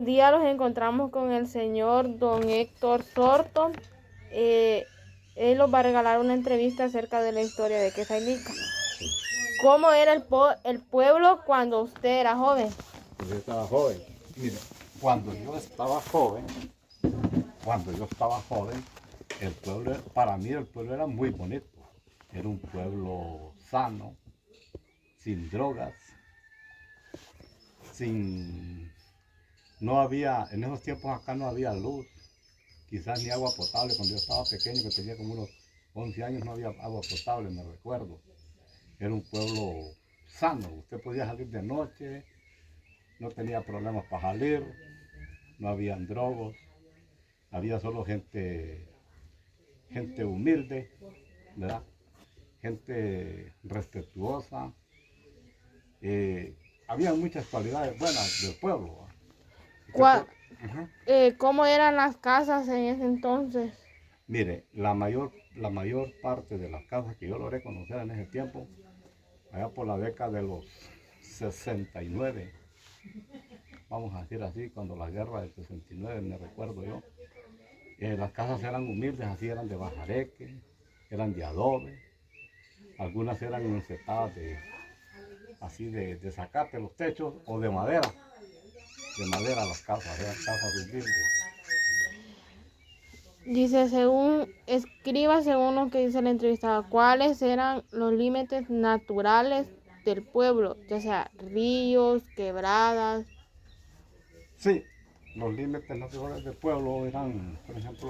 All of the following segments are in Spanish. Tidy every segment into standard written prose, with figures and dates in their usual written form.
Día los encontramos con el señor don Héctor Sorto. Eh, Él nos va a regalar una entrevista acerca de la historia de Quesaylica. ¿Cómo era el pueblo cuando usted era joven? Cuando yo estaba joven. Mire, cuando yo estaba joven, el pueblo, para mí el pueblo era muy bonito. Era un pueblo sano, sin drogas, sin... No había, en esos tiempos acá no había luz, quizás ni agua potable. Cuando yo estaba pequeño, que tenía como unos 11 años, no había agua potable, me recuerdo. Era un pueblo sano, usted podía salir de noche, no tenía problemas para salir, no habían drogos, había solo gente humilde, ¿verdad? Gente respetuosa. eh, Había muchas cualidades buenas del pueblo, ¿va? Cua- Ajá. ¿Cómo eran las casas en ese entonces? Mire, la mayor parte de las casas que yo logré conocer en ese tiempo, allá por la década de los 69, vamos a decir así, cuando la guerra del 69, me recuerdo yo, las casas eran humildes, así eran de bajareque, eran de adobe, algunas eran encetadas así de zacate los techos, o de madera las casas, eran casas humildes. Dice, según lo que dice la entrevistada, ¿cuáles eran los límites naturales del pueblo? Ya sea ríos, quebradas. Sí, los límites naturales del pueblo eran, por ejemplo,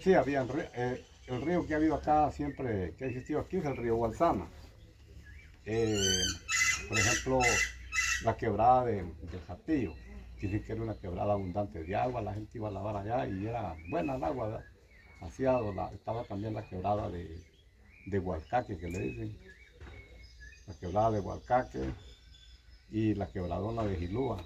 sí, había el río que ha habido acá siempre, que ha existido aquí, es el río Gualzama. Eh, por ejemplo, la quebrada del Jatillo. Dicen que era una quebrada abundante de agua, la gente iba a lavar allá y era buena el agua, ¿verdad? Estaba también la quebrada de Hualcaque, que le dicen, la quebrada de Hualcaque y la quebradona de Gilúa.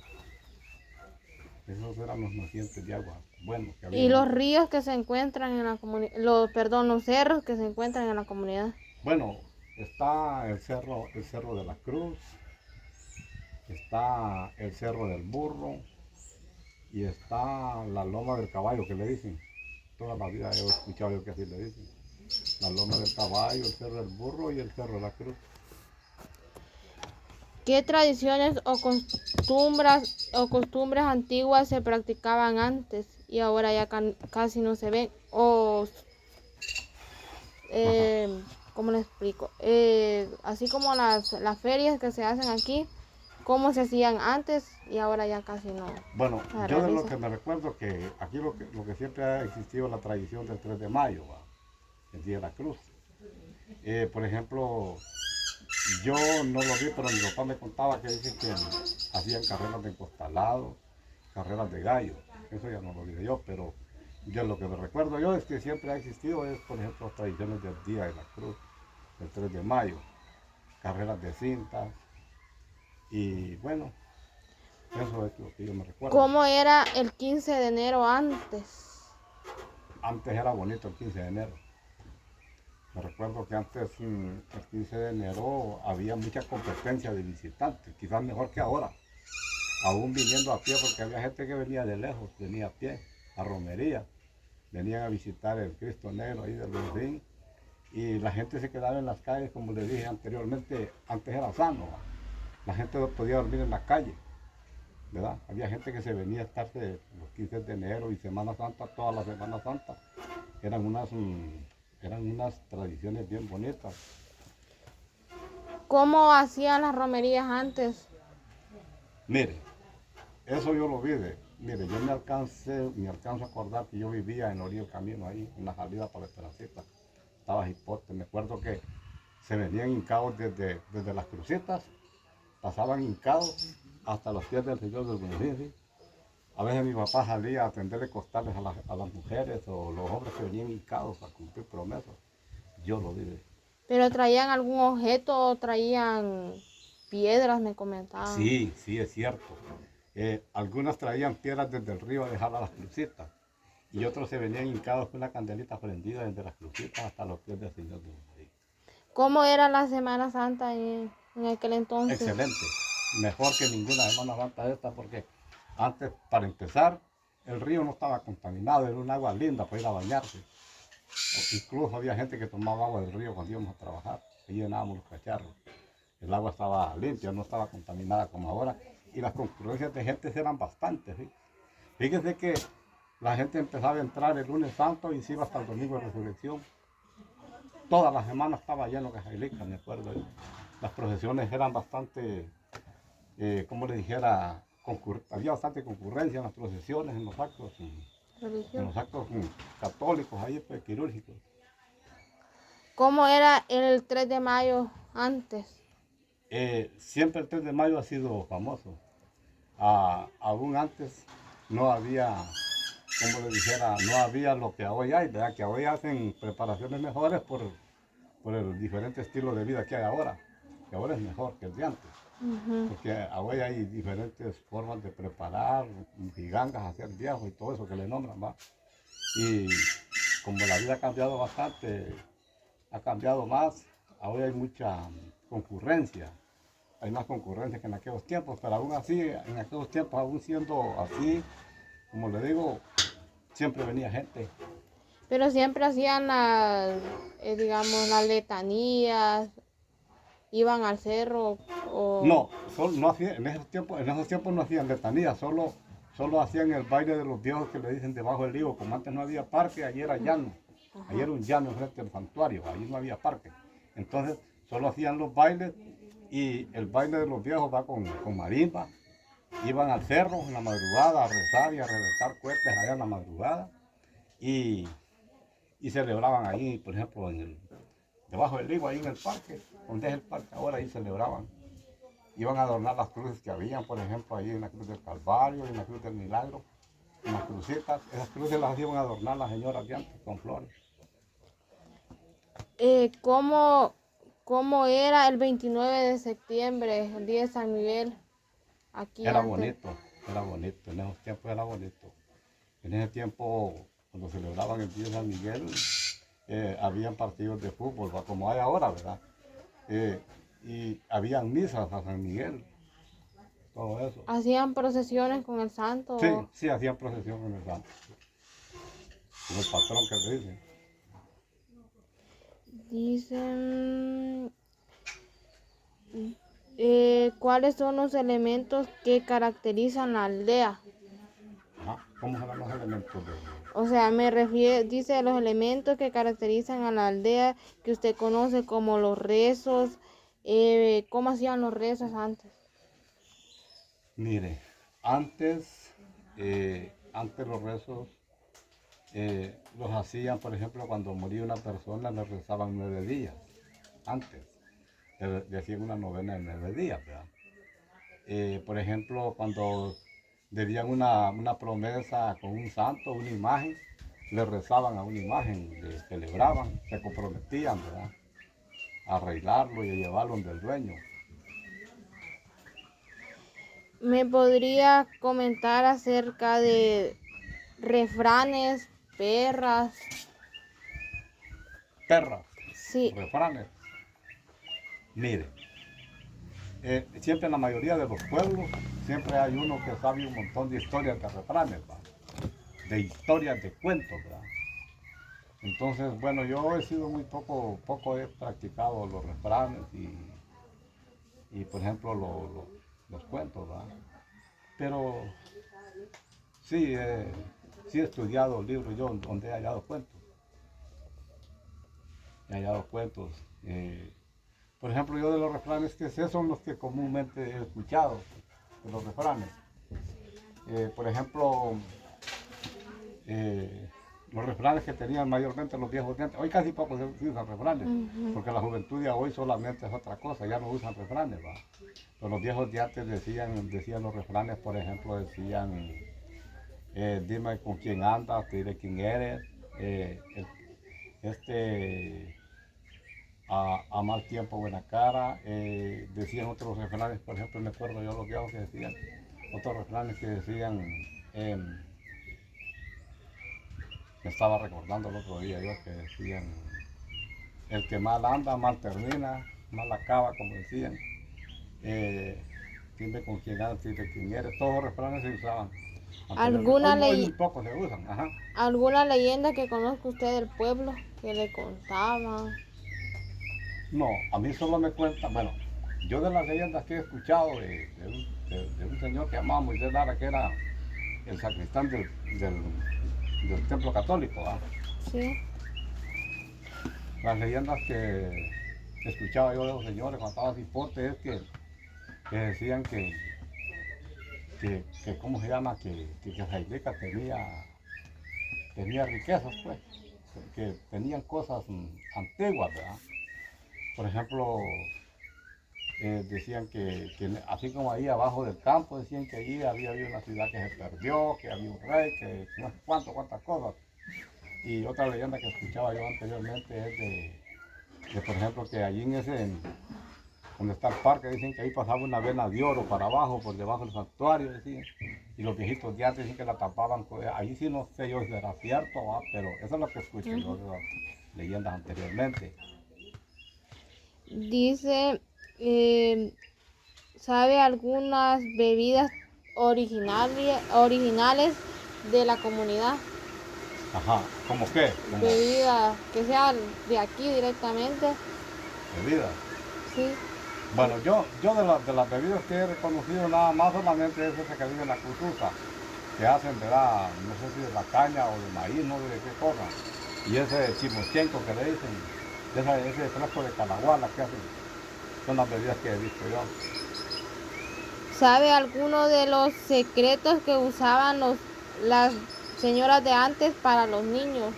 Esos eran los nacientes de agua buenos que Y había los antes. ríos que se encuentran en la comunidad, los cerros que se encuentran en la comunidad. Bueno, está el cerro de la Cruz, está el cerro del Burro y está la loma del caballo que le dicen. Toda la vida he escuchado yo que así le dicen. La loma del caballo, el cerro del Burro y el cerro de la Cruz. ¿Qué tradiciones o costumbres antiguas se practicaban antes y ahora ya casi no se ven? Ajá. ¿Cómo le explico? Así como las ferias que se hacen aquí, ¿cómo se hacían antes y ahora ya casi no Bueno, se yo de lo realiza? que me recuerdo que aquí lo que siempre ha existido es la tradición del 3 de mayo, ¿va? El Día de la Cruz. Por ejemplo, yo no lo vi, pero mi papá me contaba que dicen que hacían carreras de encostalado, carreras de gallo. Eso ya no lo vi yo, pero yo lo que me recuerdo yo es que siempre ha existido es, por ejemplo, las tradiciones del Día de la Cruz, el 3 de mayo, carreras de cintas y bueno, eso es lo que yo me recuerdo. ¿Cómo era el 15 de enero antes? Antes era bonito el 15 de enero. Me recuerdo que antes, el 15 de enero, había mucha competencia de visitantes, quizás mejor que ahora. Aún viniendo a pie, porque había gente que venía de lejos, venía a pie, a romería, venían a visitar el Cristo Negro ahí del Belfín, y la gente se quedaba en las calles, como les dije anteriormente, antes era sano, ¿va? La gente no podía dormir en la calle, ¿verdad? Había gente que se venía a estarse los 15 de enero y Semana Santa, toda la Semana Santa, eran unas tradiciones bien bonitas. ¿Cómo hacían las romerías antes? Mire, eso yo lo vi mire, yo me alcanzo a acordar que yo vivía en la orilla del camino ahí, en la salida para Esperancita. Estaba Jipote, me acuerdo que se venían hincados desde las crucetas, pasaban hincados hasta los pies del Señor del Beneficio. A veces mi papá salía a atenderle costales a las mujeres o los hombres que venían hincados a cumplir promesas. Yo lo vi. ¿Pero traían algún objeto o traían piedras, me comentaban? Sí, sí, es cierto. Algunas traían piedras desde el río a dejar a las crucitas y otros se venían hincados con una candelita prendida desde las crucitas hasta los pies del Señor de María. ¿Cómo era la Semana Santa en aquel entonces? Excelente, mejor que ninguna Semana Santa esta porque Antes, para empezar, el río no estaba contaminado, era un agua linda para ir a bañarse. Incluso había gente que tomaba agua del río cuando íbamos a trabajar. Ahí llenábamos los cacharros. El agua estaba limpia, no estaba contaminada como ahora. Y las concurrencias de gente eran bastantes. ¿Sí? Fíjense que la gente empezaba a entrar el lunes santo y se iba hasta el domingo de resurrección. Toda la semana estaba lleno de Jailica, me acuerdo. Las procesiones eran bastante, como le dijera, había bastante concurrencia en las procesiones, en los actos, católicos, ahí pues, quirúrgicos. ¿Cómo era el 3 de mayo antes? Siempre el 3 de mayo ha sido famoso. Aún antes no había, como le dijera, no había lo que hoy hay, ¿verdad? Que hoy hacen preparaciones mejores por el diferente estilo de vida que hay ahora, que ahora es mejor que el de antes. Porque hoy hay diferentes formas de preparar, gigangas, hacer viejos y todo eso que le nombran, ¿va? Y como la vida ha cambiado bastante, ha cambiado más, ahora hay mucha concurrencia. Hay más concurrencia que en aquellos tiempos, pero aún así, en aquellos tiempos, aún siendo así, como le digo, siempre venía gente. Pero siempre hacían digamos, las letanías, iban al cerro o... No, no hacían, en esos tiempos no hacían letanías, solo hacían el baile de los viejos que le dicen debajo del higo. Como antes no había parque, allí era llano. Allí era un llano frente al santuario, allí no había parque. Entonces, solo hacían los bailes y el baile de los viejos va con marimba. Iban al cerro en la madrugada a rezar y a reventar cohetes allá en la madrugada. Y celebraban ahí, por ejemplo, debajo del higo, ahí en el parque, donde es el parque ahora, ahí celebraban. Iban a adornar las cruces que habían, por ejemplo, ahí en la cruz del Calvario, en la cruz del Milagro, en las crucitas. Esas cruces las iban a adornar las señoras de antes con flores. ¿Cómo era el 29 de septiembre, el día de San Miguel? Aquí Era antes. bonito, en esos tiempos era bonito. En ese tiempo, cuando celebraban el día de San Miguel, habían partidos de fútbol, como hay ahora, ¿verdad? Y habían misas a San Miguel, todo eso. ¿Hacían procesiones con el santo? Sí, sí, hacían procesión con el santo. Con el patrón que le dicen. Dicen... ¿cuáles son los elementos que caracterizan la aldea? Ajá. ¿Cómo serán los elementos de...? O sea, dice los elementos que caracterizan a la aldea que usted conoce como los rezos. ¿Cómo hacían los rezos antes? Mire, antes los rezos los hacían, por ejemplo, cuando moría una persona, le rezaban 9 días. Antes, le hacían una novena de 9 días, ¿verdad? Por ejemplo, cuando debían una promesa con un santo, una imagen, le rezaban a una imagen, le celebraban, se comprometían, ¿verdad? A arreglarlo y a llevarlo donde el dueño. ¿Me podría comentar acerca de refranes, perras? Perras, Sí. refranes. Mire, siempre en la mayoría de los pueblos, siempre hay uno que sabe un montón de historias de refranes, ¿va? De historias, de cuentos, ¿verdad? Entonces, bueno, yo he sido muy poco he practicado los refranes y por ejemplo, los cuentos, ¿verdad? Pero sí, sí he estudiado libros yo donde he hallado cuentos. He hallado cuentos. Por ejemplo, yo de los refranes que sé son los que comúnmente he escuchado, de los refranes. Por ejemplo, los refranes que tenían mayormente los viejos de antes. Hoy casi poco se usan refranes, porque la juventud de hoy solamente es otra cosa, ya no usan refranes, ¿va? Pero los viejos de antes decían los refranes, por ejemplo, decían, dime con quién andas, te diré quién eres, a mal tiempo buena cara. Decían otros refranes, por ejemplo, me acuerdo yo los viejos que decían, otros refranes que decían, me estaba recordando el otro día yo que decían, el que mal anda, mal termina, mal acaba, como decían. dime con quién andas, dime quién eres. Todos los refranes se usaban anteriormente. ¿Alguna, Hoy muy pocos se usan. Ajá. alguna leyenda que conozca usted del pueblo que le contaban? No, a mí solo me cuentan, bueno, yo de las leyendas que he escuchado de un señor que llamaba Moisés Lara, que era el sacristán del templo católico. ¿Ah? Sí. Las leyendas que escuchaba yo de los señores cuando estaba cipote es que decían que ¿cómo se llama? Que Jaileca tenía riquezas, pues, que tenían cosas antiguas, ¿verdad? Por ejemplo, decían que así como ahí abajo del campo, decían que allí había una ciudad que se perdió, que había un rey, que no sé cuántas cosas. Y otra leyenda que escuchaba yo anteriormente es por ejemplo, que allí donde está el parque, dicen que ahí pasaba una vena de oro para abajo, por debajo del santuario, decían. Y los viejitos de antes dicen que la tapaban. Ahí sí no sé yo si era cierto, ¿va? Pero eso es lo que escucho yo de las leyendas anteriormente. Dice, ¿sabe algunas bebidas originales de la comunidad? Ajá, ¿cómo qué? Como Bebidas que sean de aquí directamente. bebidas. Sí. Bueno, yo de las bebidas que he reconocido nada más solamente es esa que vive en la Cutusa, que hacen, ¿verdad? No sé si de la caña o de maíz, no sé de qué cosa. Y ese chimochenco que le dicen, ese fresco de calahuala que hacen, son las bebidas que he visto yo. ¿Sabe alguno de los secretos que usaban las señoras de antes para los niños?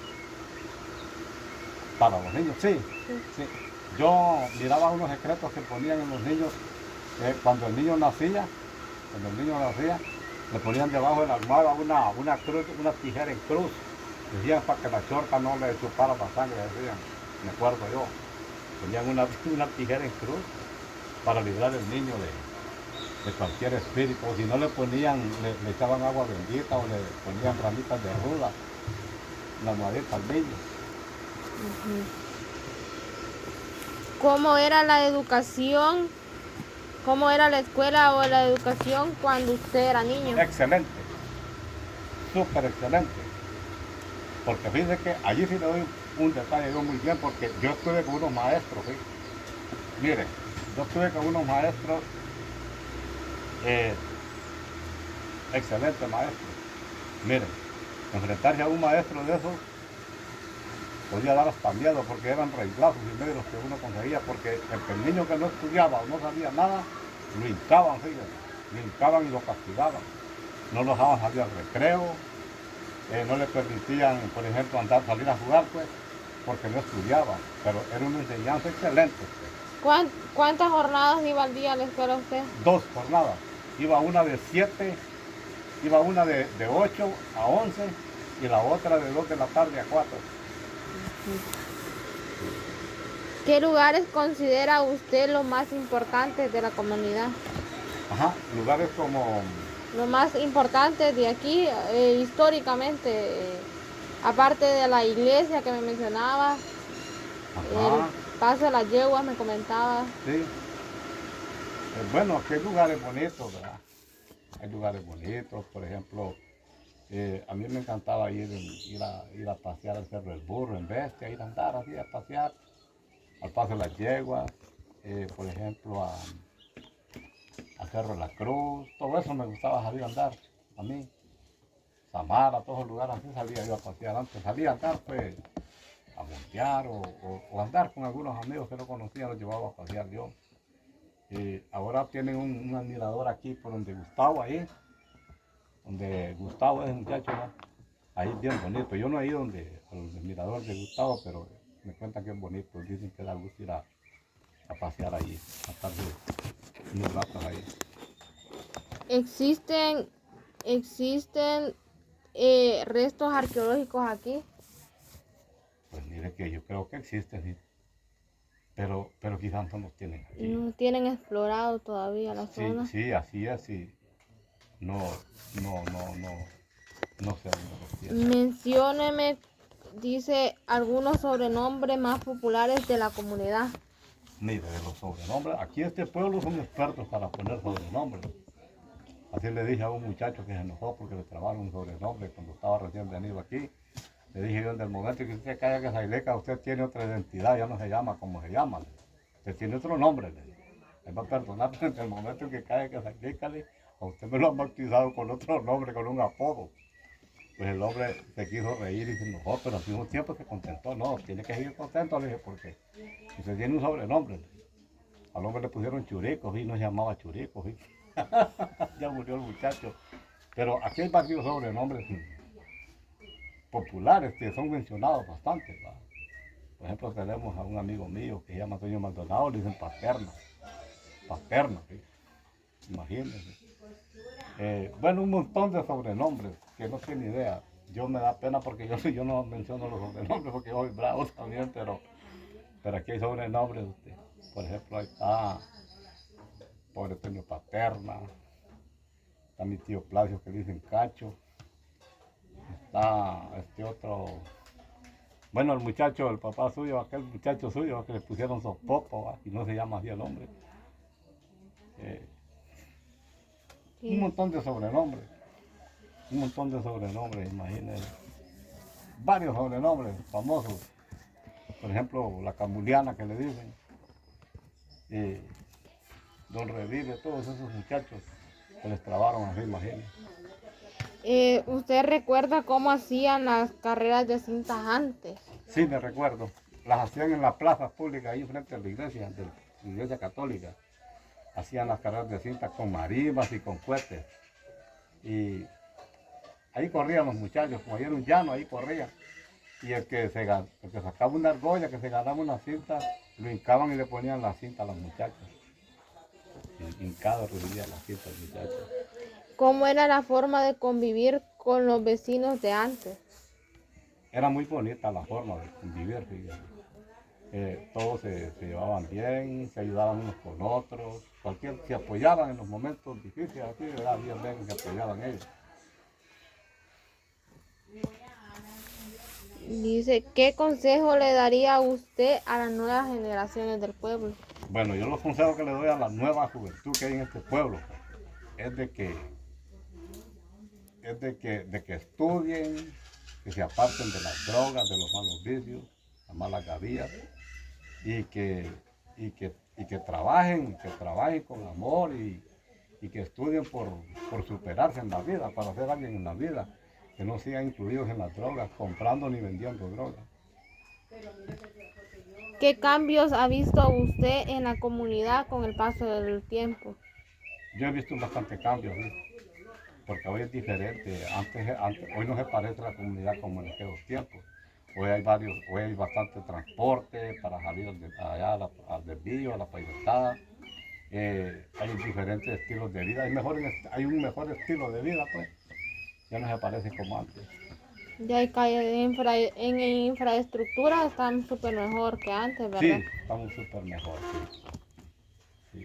Para los niños, sí, Sí. sí. Yo miraba unos secretos que ponían en los niños cuando el niño nacía, le ponían debajo de la almohada una cruz, una tijera en cruz. Decían para que la chorca no le chupara la sangre, decían, me acuerdo yo. Ponían una tijera en cruz para librar al niño de cualquier espíritu. O si no le ponían, le echaban agua bendita o le ponían ramitas de ruda, la almohadita al niño. ¿Cómo era la educación? ¿Cómo era la escuela o la educación cuando usted era niño? Excelente, súper excelente. Porque fíjese que allí sí le doy un detalle yo muy bien, porque yo estuve con unos maestros, ¿sí? Mire, yo estuve con unos maestros, eh, excelentes maestros. Miren, enfrentarse a un maestro de esos podía dar hasta miedo, porque eran reemplazos y medios que uno conseguía, porque el niño que no estudiaba o no sabía nada, lo hincaban, fíjense, lo hincaban y lo castigaban. No lo dejaban salir al recreo, no le permitían, por ejemplo, salir a jugar, pues, porque no estudiaba, pero era una enseñanza excelente. ¿Cuántas jornadas iba al día a la escuela usted? 2 jornadas, iba una de 7, iba una de 8 a 11 y la otra de 2 de la tarde a 4. ¿Qué lugares considera usted los más importantes de la comunidad? Ajá, lugares como, Los más importantes de aquí, históricamente, aparte de la iglesia que me mencionaba, el ajá, paso de las yeguas me comentaba. sí, bueno, que hay lugares bonitos, ¿verdad? Hay lugares bonitos, por ejemplo, a mí me encantaba ir a pasear al Cerro del Burro en Bestia, ir a andar así a pasear, al Paso de las Yeguas, por ejemplo, a Cerro de la Cruz, todo eso me gustaba salir a andar a mí. Samara, todos los lugares así salía yo a pasear antes, salía a andar pues a montear o andar con algunos amigos que no conocía, los llevaba a pasear yo. Ahora tienen un admirador aquí por donde Gustavo, ahí, donde Gustavo es el muchacho, ¿no? Ahí es bien bonito. Yo no he ido al mirador de Gustavo, pero me cuentan que es bonito. Dicen que da gusto ir a pasear ahí, a estar unos ratos ahí. Existen restos arqueológicos aquí. Pues mire que yo creo que existen, sí, pero quizás no los tienen aquí. No tienen explorado todavía la Sí, zona. sí, así es, sí. No, no sé dónde los tienen. Mencióneme, dice, algunos sobrenombres más populares de la comunidad. Mire, de los sobrenombres, aquí este pueblo son expertos para poner sobrenombres. Así le dije a un muchacho que se enojó porque le trabaron un sobrenombre cuando estaba recién venido aquí. Le dije yo, en el momento que usted caiga que Saileca, usted tiene otra identidad, ya no se llama como se llama. Usted tiene otro nombre. Él va a perdonar, pero en el momento en que caiga que Saileca, a usted me lo han bautizado con otro nombre, con un apodo. Pues el hombre se quiso reír y se enojó, pero al mismo tiempo se contentó. No, tiene que seguir contento, le dije, porque usted tiene un sobrenombre. Al hombre le pusieron Churico, y no se llamaba Churico. ¿Sí? Ya murió el muchacho. Pero aquí hay varios sobrenombres populares que son mencionados bastante. ¿Va? Por ejemplo, tenemos a un amigo mío que se llama Antonio Maldonado, le dicen Paterna. Paterna, ¿sí? Imagínense. Bueno, un montón de sobrenombres que no tiene idea. Yo me da pena porque yo no menciono los sobrenombres porque yo soy bravo también, pero aquí hay sobrenombres. Por ejemplo, ahí está pobre Toño Paterna, está mi tío Placio que le dicen Cacho, está este otro, bueno, el muchacho, el papá suyo, aquel muchacho suyo que le pusieron Sopopo, y no se llama así el hombre. Un montón de sobrenombres, imagínense. Varios sobrenombres famosos. Por ejemplo, la Camuliana que le dicen. Don Revive, todos esos muchachos que les trabaron así, imagínense. ¿Usted recuerda cómo hacían las carreras de cintas antes? Sí, me recuerdo. Las hacían en la plaza pública, ahí frente a la iglesia católica. Hacían las carreras de cinta con marimbas y con cohetes. Y ahí corrían los muchachos, como ahí era un llano, ahí corrían. Y el que sacaba una argolla, que se ganaba una cinta, lo hincaban y le ponían la cinta a los muchachos. Y hincado recibía la cinta al muchacho. ¿Cómo era la forma de convivir con los vecinos de antes? Era muy bonita la forma de convivir, todos se llevaban bien, se ayudaban unos con otros, se apoyaban en los momentos difíciles, así, ¿verdad? Bien, se apoyaban ellos. Dice, ¿qué consejo le daría usted a las nuevas generaciones del pueblo? Bueno, yo los consejos que le doy a la nueva juventud que hay en este pueblo es de que estudien, que se aparten de las drogas, de los malos vicios, las malas gavillas, y que trabajen con amor y que estudien por superarse en la vida, para ser alguien en la vida, que no sigan incluidos en las drogas, comprando ni vendiendo drogas. ¿Qué cambios ha visto usted en la comunidad con el paso del tiempo? Yo he visto bastante cambios, ¿sí? Porque hoy es diferente. Hoy no se parece a la comunidad como en aquellos tiempos. Hoy hay bastante transporte para salir allá al desvío, a la paisatada. Hay diferentes estilos de vida. Hay un mejor estilo de vida, pues. Ya no se parece como antes. Ya hay calles en infraestructura, están súper mejor que antes, ¿verdad? Sí, estamos súper mejor, sí. Sí.